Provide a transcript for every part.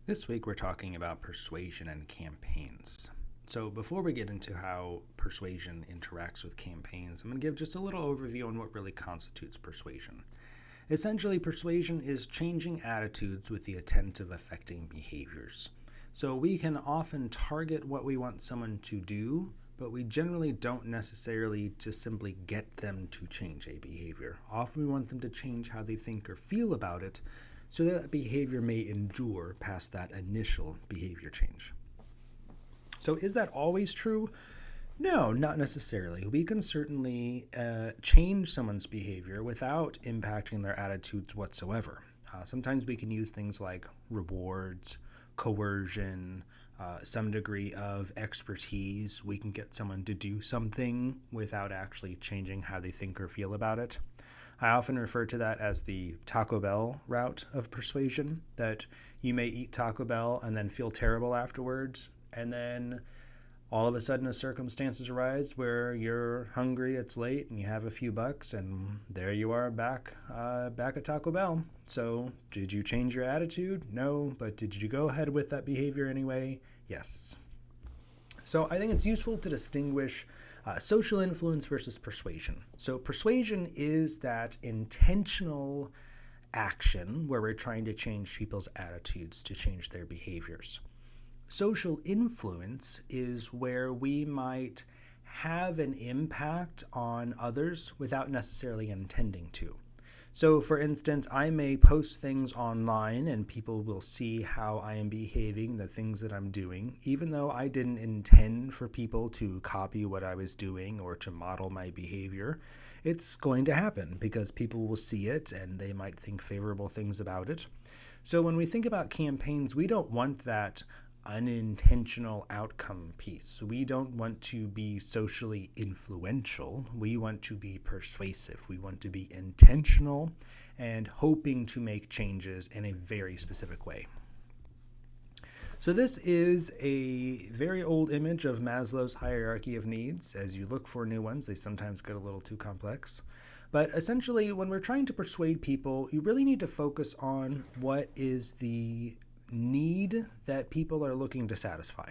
This week we're talking about persuasion and campaigns. So before we get into how persuasion interacts with campaigns, I'm going to give just a little overview on what really constitutes persuasion. Essentially, persuasion is changing attitudes with the intent of affecting behaviors. So we can often target what we want someone to do, but we generally don't necessarily just simply get them to change a behavior. Often we want them to change how they think or feel about it, so that behavior may endure past that initial behavior change. So is that always true? No, not necessarily. We can certainly change someone's behavior without impacting their attitudes whatsoever. Sometimes we can use things like rewards, coercion, some degree of expertise. We can get someone to do something without actually changing how they think or feel about it. I often refer to that as the Taco Bell route of persuasion, that you may eat Taco Bell and then feel terrible afterwards, and then all of a sudden a circumstances arise where you're hungry, it's late, and you have a few bucks, and there you are back at Taco Bell. So did you change your attitude? No, but did you go ahead with that behavior anyway? Yes. So I think it's useful to distinguish social influence versus persuasion. So persuasion is that intentional action where we're trying to change people's attitudes to change their behaviors. Social influence is where we might have an impact on others without necessarily intending to. So, for instance, I may post things online and people will see how I am behaving, the things that I'm doing, even though I didn't intend for people to copy what I was doing or to model my behavior. It's going to happen because people will see it and they might think favorable things about it. So when we think about campaigns, we don't want that unintentional outcome piece. We don't want to be socially influential. We want to be persuasive. We want to be intentional and hoping to make changes in a very specific way. So this is a very old image of Maslow's hierarchy of needs. As you look for new ones, they sometimes get a little too complex. But essentially, when we're trying to persuade people, you really need to focus on what is the need that people are looking to satisfy.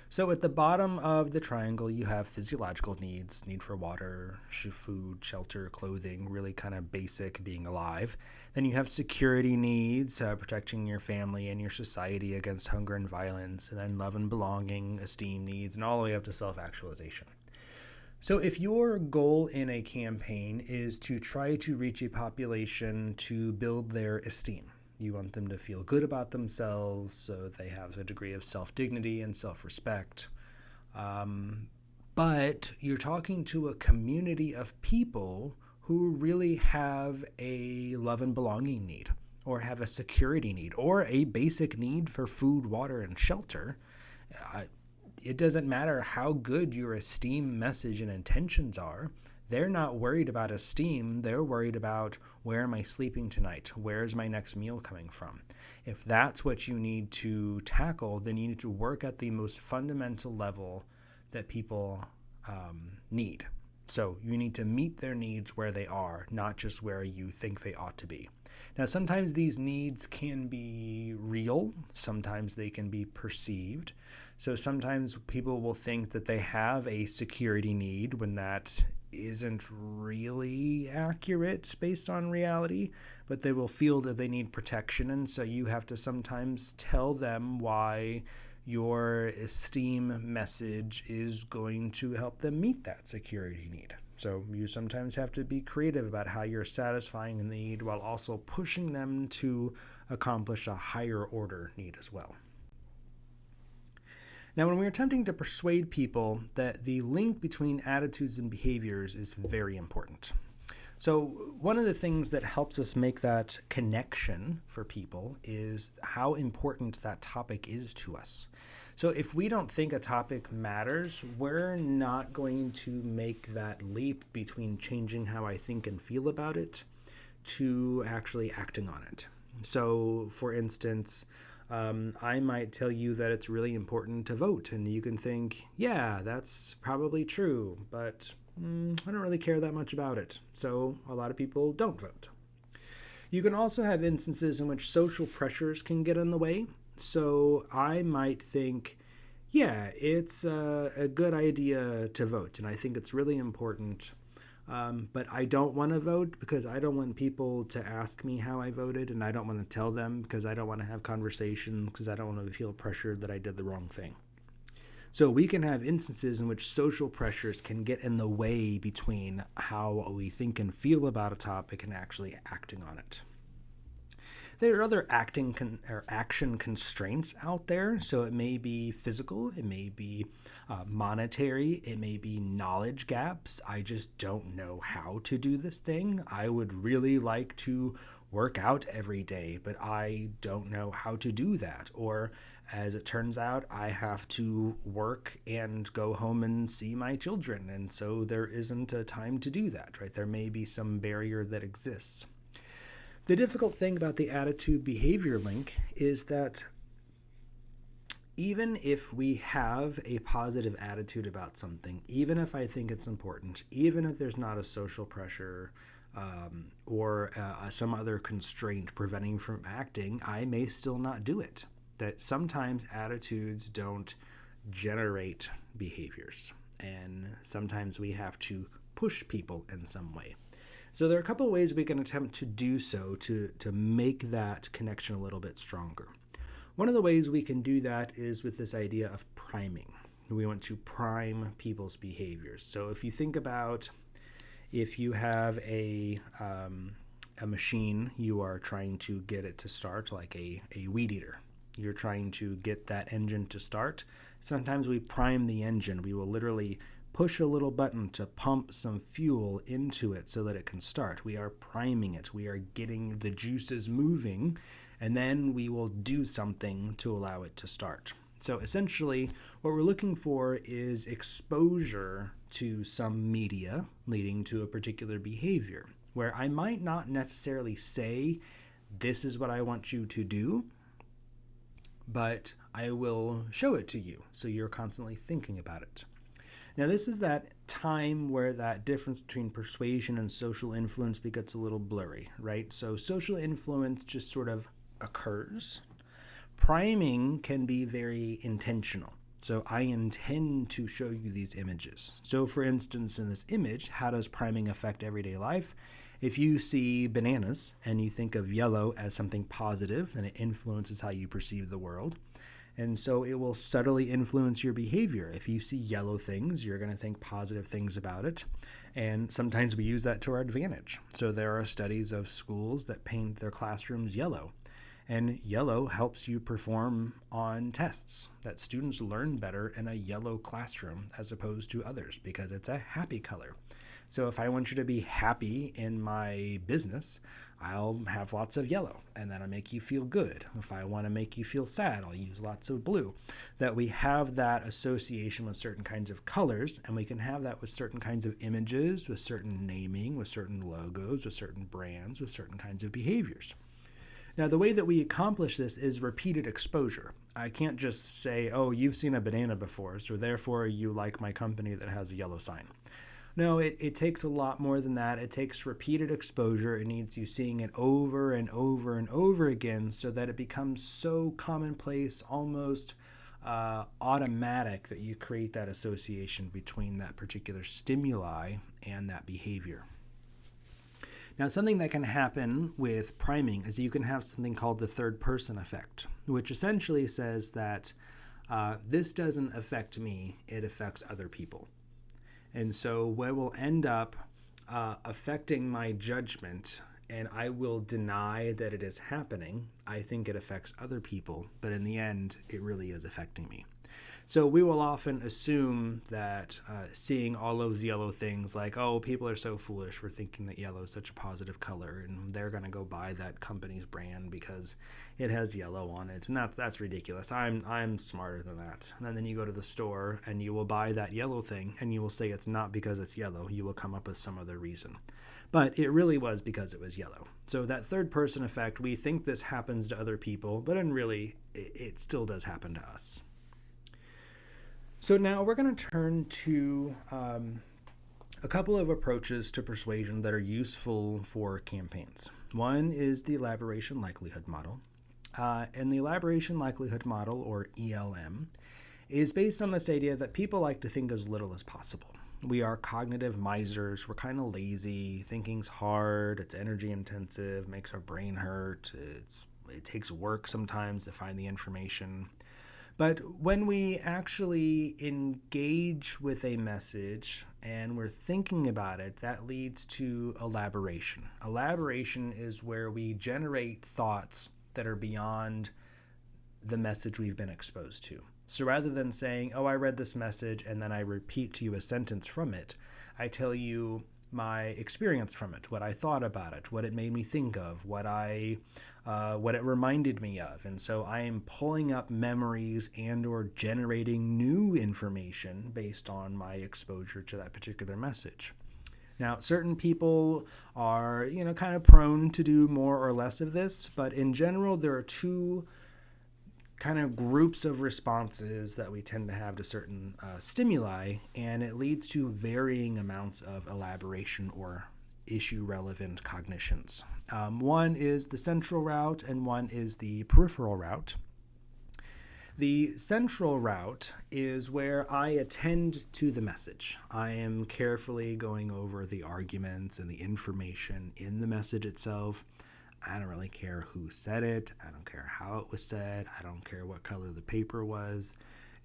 So at the bottom of the triangle, you have physiological needs, need for water, food, shelter, clothing, really kind of basic being alive. Then you have security needs, protecting your family and your society against hunger and violence, and then love and belonging, esteem needs, and all the way up to self-actualization. So if your goal in a campaign is to try to reach a population to build their esteem, you want them to feel good about themselves so they have a degree of self-dignity and self-respect. But you're talking to a community of people who really have a love and belonging need, or have a security need, or a basic need for food, water, and shelter. It doesn't matter how good your esteem message and intentions are. They're not worried about esteem. They're worried about, where am I sleeping tonight? Where's my next meal coming from? If that's what you need to tackle, then you need to work at the most fundamental level that people need. So you need to meet their needs where they are, not just where you think they ought to be. Now, sometimes these needs can be real. Sometimes they can be perceived. So sometimes people will think that they have a security need when that isn't really accurate based on reality, but they will feel that they need protection, and so you have to sometimes tell them why your esteem message is going to help them meet that security need. So you sometimes have to be creative about how you're satisfying the need while also pushing them to accomplish a higher order need as well. Now, when we're attempting to persuade people, that the link between attitudes and behaviors is very important. So one of the things that helps us make that connection for people is how important that topic is to us. So if we don't think a topic matters, we're not going to make that leap between changing how I think and feel about it to actually acting on it. So, for instance, I might tell you that it's really important to vote, and you can think, yeah, that's probably true, but I don't really care that much about it. So a lot of people don't vote. You can also have instances in which social pressures can get in the way. So I might think, yeah, it's a good idea to vote, and I think it's really important. But I don't want to vote because I don't want people to ask me how I voted, and I don't want to tell them because I don't want to have conversation because I don't want to feel pressured that I did the wrong thing. So we can have instances in which social pressures can get in the way between how we think and feel about a topic and actually acting on it. There are other action constraints out there. So it may be physical, it may be monetary, it may be knowledge gaps. I just don't know how to do this thing. I would really like to work out every day, but I don't know how to do that. Or as it turns out, I have to work and go home and see my children. And so there isn't a time to do that, right? There may be some barrier that exists. The difficult thing about the attitude behavior link is that even if we have a positive attitude about something, even if I think it's important, even if there's not a social pressure or some other constraint preventing from acting, I may still not do it. That sometimes attitudes don't generate behaviors, and sometimes we have to push people in some way. So there are a couple of ways we can attempt to do so to make that connection a little bit stronger. One of the ways we can do that is with this idea of priming. We want to prime people's behaviors. So if you think about if you have a machine, you are trying to get it to start, like a weed eater. You're trying to get that engine to start. Sometimes we prime the engine. We will literally push a little button to pump some fuel into it so that it can start. We are priming it. We are getting the juices moving, and then we will do something to allow it to start. So essentially, what we're looking for is exposure to some media leading to a particular behavior, where I might not necessarily say, this is what I want you to do, but I will show it to you, so you're constantly thinking about it. Now, this is that time where that difference between persuasion and social influence gets a little blurry, right? So social influence just sort of occurs. Priming can be very intentional. So I intend to show you these images. So for instance, in this image, how does priming affect everyday life? If you see bananas and you think of yellow as something positive, then it influences how you perceive the world. And so it will subtly influence your behavior. If you see yellow things, you're going to think positive things about it. And sometimes we use that to our advantage. So there are studies of schools that paint their classrooms yellow. And yellow helps you perform on tests, that students learn better in a yellow classroom as opposed to others because it's a happy color. So if I want you to be happy in my business, I'll have lots of yellow, and that'll make you feel good. If I want to make you feel sad, I'll use lots of blue. That we have that association with certain kinds of colors, and we can have that with certain kinds of images, with certain naming, with certain logos, with certain brands, with certain kinds of behaviors. Now, the way that we accomplish this is repeated exposure. I can't just say, oh, you've seen a banana before, so therefore you like my company that has a yellow sign. No, it takes a lot more than that. It takes repeated exposure. It needs you seeing it over and over and over again so that it becomes so commonplace, almost automatic, that you create that association between that particular stimuli and that behavior. Now, something that can happen with priming is you can have something called the third person effect, which essentially says that this doesn't affect me, it affects other people. And so what will end up affecting my judgment, and I will deny that it is happening. I think it affects other people, but in the end, it really is affecting me. So we will often assume that seeing all those yellow things like, oh, people are so foolish for thinking that yellow is such a positive color, and they're going to go buy that company's brand because it has yellow on it, and that's ridiculous. I'm smarter than that. And then you go to the store and you will buy that yellow thing, and you will say it's not because it's yellow. You will come up with some other reason. But it really was because it was yellow. So that third person effect, we think this happens to other people, but in really, it still does happen to us. So now we're going to turn to a couple of approaches to persuasion that are useful for campaigns. One is the elaboration likelihood model. And the elaboration likelihood model, or ELM, is based on this idea that people like to think as little as possible. We are cognitive misers. We're kind of lazy. Thinking's hard. It's energy intensive. Makes our brain hurt. It takes work sometimes to find the information. But when we actually engage with a message and we're thinking about it, that leads to elaboration. Elaboration is where we generate thoughts that are beyond the message we've been exposed to. So rather than saying, oh, I read this message and then I repeat to you a sentence from it, I tell you my experience from it, what I thought about it, what it made me think of, what it reminded me of. And so I am pulling up memories and or generating new information based on my exposure to that particular message. Now, certain people are, kind of prone to do more or less of this, but in general, there are two kind of groups of responses that we tend to have to certain stimuli, and it leads to varying amounts of elaboration or issue-relevant cognitions. One is the central route, and one is the peripheral route. The central route is where I attend to the message. I am carefully going over the arguments and the information in the message itself. I don't really care who said it. I don't care how it was said. I don't care what color the paper was.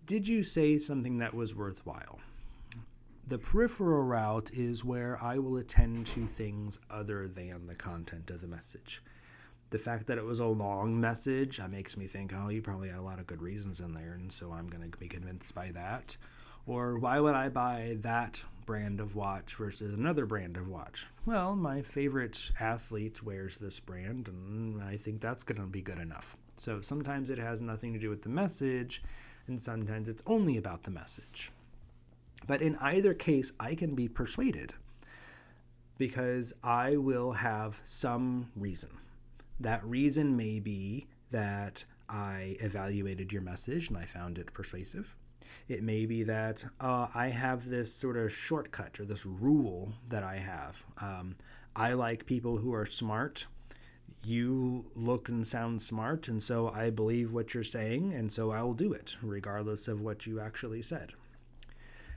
Did you say something that was worthwhile? The peripheral route is where I will attend to things other than the content of the message. The fact that it was a long message makes me think, oh, you probably had a lot of good reasons in there, and so I'm going to be convinced by that. Or why would I buy that brand of watch versus another brand of watch? Well, my favorite athlete wears this brand, and I think that's going to be good enough. So sometimes it has nothing to do with the message, and sometimes it's only about the message. But in either case, I can be persuaded because I will have some reason. That reason may be that I evaluated your message and I found it persuasive. It may be that I have this sort of shortcut or this rule that I have. I like people who are smart. You look and sound smart, and so I believe what you're saying, and so I will do it, regardless of what you actually said.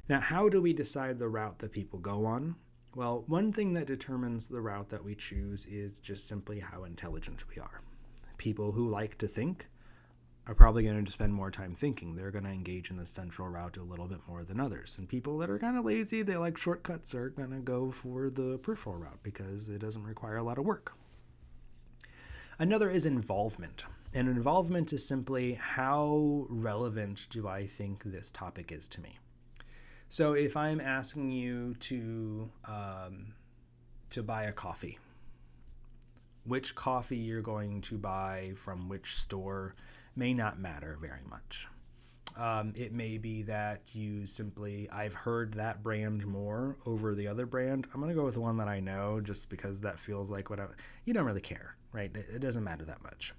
Now, how do we decide the route that people go on? Well, one thing that determines the route that we choose is just simply how intelligent we are. People who like to think are probably going to spend more time thinking. They're going to engage in the central route a little bit more than others. And people that are kind of lazy, they like shortcuts, are going to go for the peripheral route because it doesn't require a lot of work. Another is involvement. And involvement is simply how relevant do I think this topic is to me. So if I'm asking you to buy a coffee, which coffee you're going to buy from which store may not matter very much. It may be that you simply, I've heard that brand more over the other brand. I'm going to go with the one that I know just because that feels like you don't really care, right? It doesn't matter that much.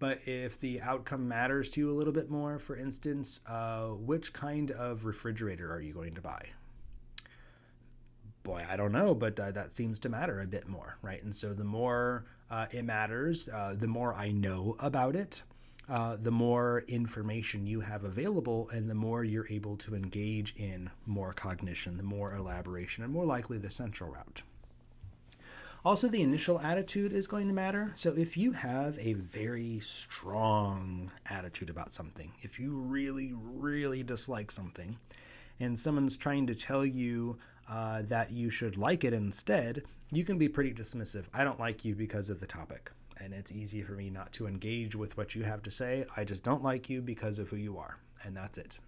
But if the outcome matters to you a little bit more, for instance, which kind of refrigerator are you going to buy? Boy, I don't know, but that seems to matter a bit more, right? And so the more it matters, the more I know about it, the more information you have available, and the more you're able to engage in more cognition, the more elaboration, and more likely the central route. Also, the initial attitude is going to matter. So if you have a very strong attitude about something, if you really, really dislike something, and someone's trying to tell you that you should like it instead, you can be pretty dismissive. I don't like you because of the topic, and it's easy for me not to engage with what you have to say. I just don't like you because of who you are, and that's it.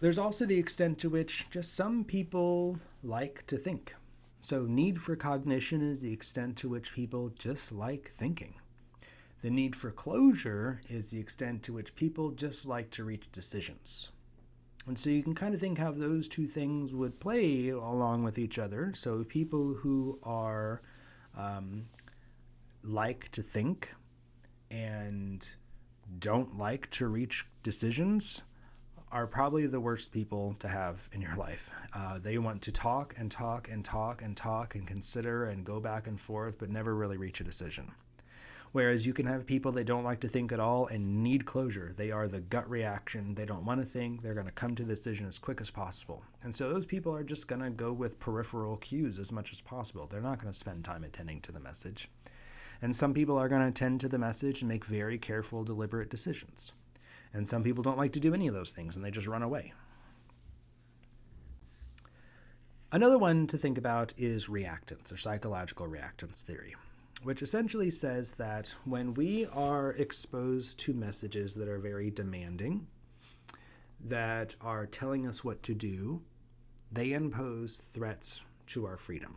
There's also the extent to which just some people like to think. So need for cognition is the extent to which people just like thinking. The need for closure is the extent to which people just like to reach decisions. And so you can kind of think how those two things would play along with each other. So people who are like to think and don't like to reach decisions are probably the worst people to have in your life. They want to talk and talk and talk and talk and consider and go back and forth, but never really reach a decision. Whereas you can have people that don't like to think at all and need closure. They are the gut reaction. They don't want to think. They're going to come to the decision as quick as possible. And so those people are just going to go with peripheral cues as much as possible. They're not going to spend time attending to the message. And some people are going to attend to the message and make very careful, deliberate decisions. And some people don't like to do any of those things and they just run away. Another one to think about is reactance, or psychological reactance theory, which essentially says that when we are exposed to messages that are very demanding, that are telling us what to do, they impose threats to our freedom.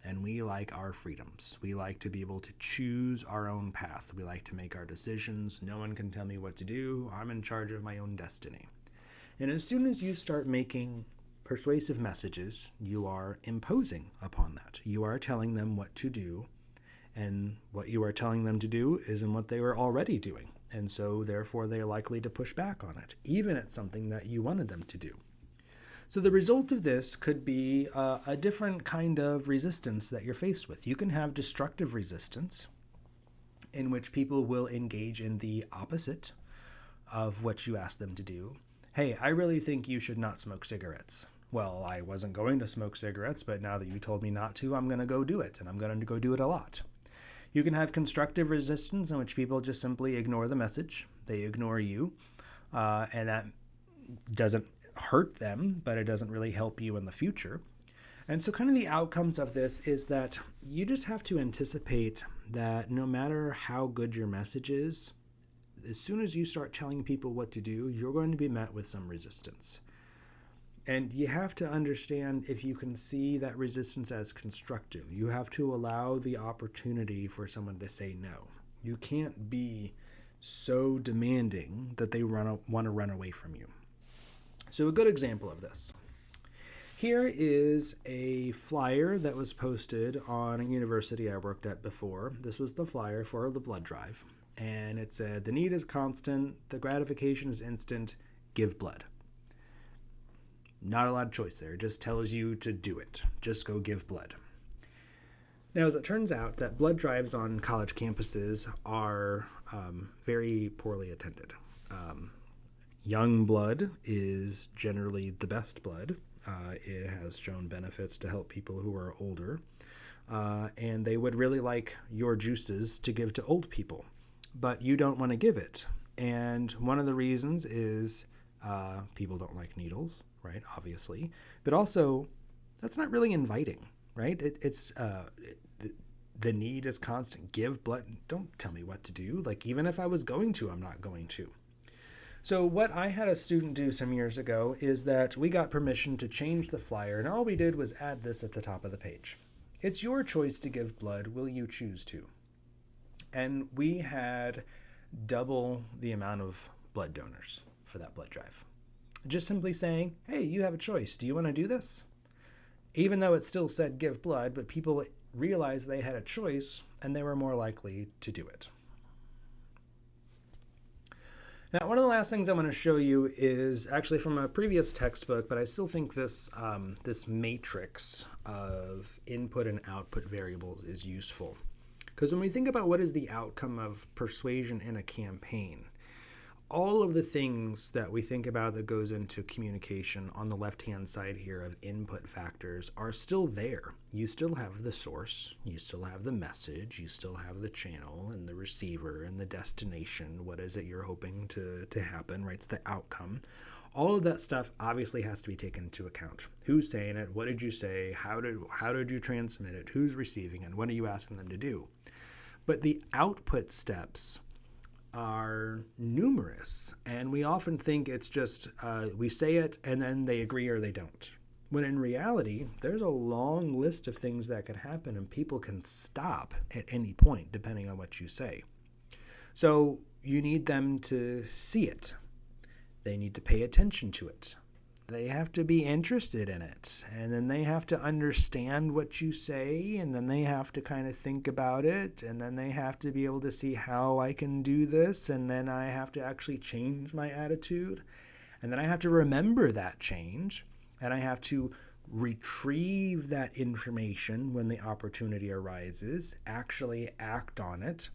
And we like our freedoms. We like to be able to choose our own path. We like to make our decisions. No one can tell me what to do. I'm in charge of my own destiny. And as soon as you start making persuasive messages, you are imposing upon that. You are telling them what to do, and what you are telling them to do isn't what they were already doing. And so therefore they're likely to push back on it, even at something that you wanted them to do. So the result of this could be a different kind of resistance that you're faced with. You can have destructive resistance, in which people will engage in the opposite of what you ask them to do. Hey, I really think you should not smoke cigarettes. Well, I wasn't going to smoke cigarettes, but now that you told me not to, I'm going to go do it, and I'm going to go do it a lot. You can have constructive resistance in which people just simply ignore the message. They ignore you, and that doesn't hurt them, but it doesn't really help you in the future. And so kind of the outcomes of this is that you just have to anticipate that no matter how good your message is, as soon as you start telling people what to do, you're going to be met with some resistance. And you have to understand if you can see that resistance as constructive. You have to allow the opportunity for someone to say no. You can't be so demanding that they want to run away from you. So a good example of this. Here is a flyer that was posted on a university I worked at before. This was the flyer for the blood drive. And it said, the need is constant, the gratification is instant, give blood. Not a lot of choice there. It just tells you to do it. Just go give blood. Now, as it turns out, that blood drives on college campuses are very poorly attended. Young blood is generally the best blood. It has shown benefits to help people who are older. And they would really like your juices to give to old people. But you don't want to give it. And one of the reasons is people don't like needles. Right, obviously, but also that's not really inviting, right? The need is constant. Give blood. Don't tell me what to do. Like, even if I was going to, I'm not going to. So what I had a student do some years ago is that we got permission to change the flyer, and all we did was add this at the top of the page. It's your choice to give blood. Will you choose to? And we had double the amount of blood donors for that blood drive. Just simply saying, hey, you have a choice. Do you want to do this? Even though it still said give blood, but people realized they had a choice and they were more likely to do it. Now, one of the last things I want to show you is actually from a previous textbook, but I still think this matrix of input and output variables is useful. Because when we think about what is the outcome of persuasion in a campaign, all of the things that we think about that goes into communication on the left-hand side here of input factors are still there. You still have the source, you still have the message, you still have the channel and the receiver and the destination. What is it you're hoping to happen, right? It's the outcome. All of that stuff obviously has to be taken into account. Who's saying it? What did you say? How did you transmit it? Who's receiving it? What are you asking them to do? But the output steps are numerous, and we often think it's just we say it and then they agree or they don't. When in reality, there's a long list of things that can happen, and people can stop at any point depending on what you say. So you need them to see it. They need to pay attention to it. They have to be interested in it, and then they have to understand what you say, and then they have to kind of think about it, and then they have to be able to see how I can do this, and then I have to actually change my attitude, and then I have to remember that change, and I have to retrieve that information when the opportunity arises, actually act on it,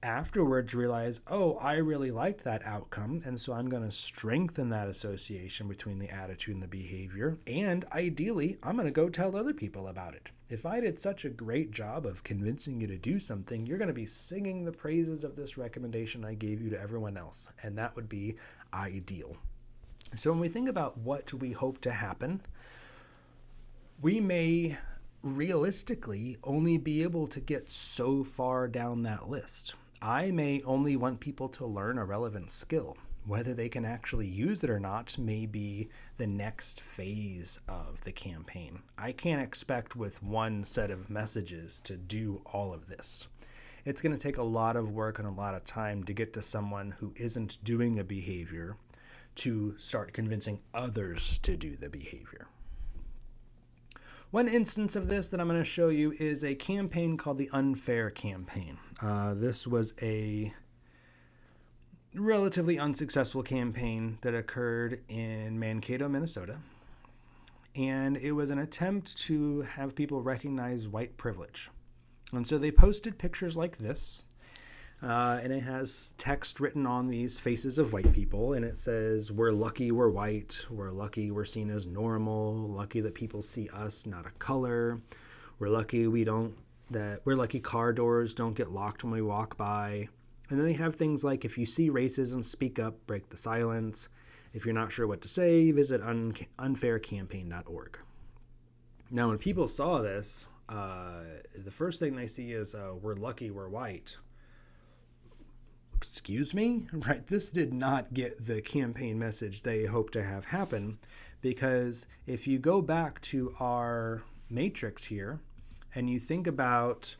afterwards realize, oh, I really liked that outcome, and so I'm going to strengthen that association between the attitude and the behavior, and ideally, I'm going to go tell other people about it. If I did such a great job of convincing you to do something, you're going to be singing the praises of this recommendation I gave you to everyone else, and that would be ideal. So when we think about what we hope to happen, we may realistically only be able to get so far down that list. I may only want people to learn a relevant skill. Whether they can actually use it or not may be the next phase of the campaign. I can't expect with one set of messages to do all of this. It's going to take a lot of work and a lot of time to get to someone who isn't doing a behavior to start convincing others to do the behavior. One instance of this that I'm going to show you is a campaign called the Unfair Campaign. This was a relatively unsuccessful campaign that occurred in Mankato, Minnesota. And it was an attempt to have people recognize white privilege. And so they posted pictures like this. And it has text written on these faces of white people, and it says, we're lucky we're white, we're lucky we're seen as normal, lucky that people see us, not a color, we're lucky we're lucky car doors don't get locked when we walk by. And then they have things like, if you see racism, speak up, break the silence. If you're not sure what to say, visit unfaircampaign.org. Now, when people saw this, the first thing they see is, we're lucky we're white. Excuse me? Right? This did not get the campaign message they hoped to have happen, because if you go back to our matrix here and you think about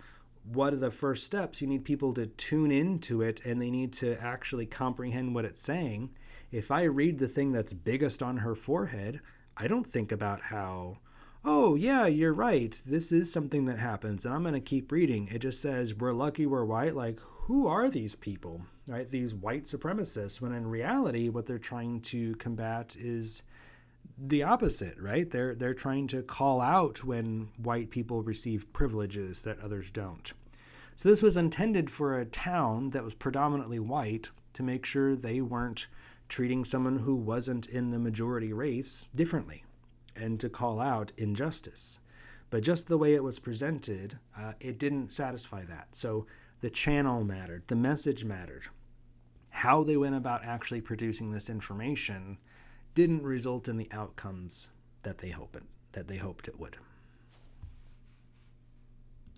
what are the first steps, you need people to tune into it and they need to actually comprehend what it's saying. If I read the thing that's biggest on her forehead, I don't think about how, oh yeah, you're right, this is something that happens, and I'm going to keep reading. It just says, we're lucky we're white. Like, who are these people, right? These white supremacists, when in reality, what they're trying to combat is the opposite, right? They're trying to call out when white people receive privileges that others don't. So this was intended for a town that was predominantly white to make sure they weren't treating someone who wasn't in the majority race differently and to call out injustice. But just the way it was presented, it didn't satisfy that. So the channel mattered, the message mattered. How they went about actually producing this information didn't result in the outcomes that they hoped it would.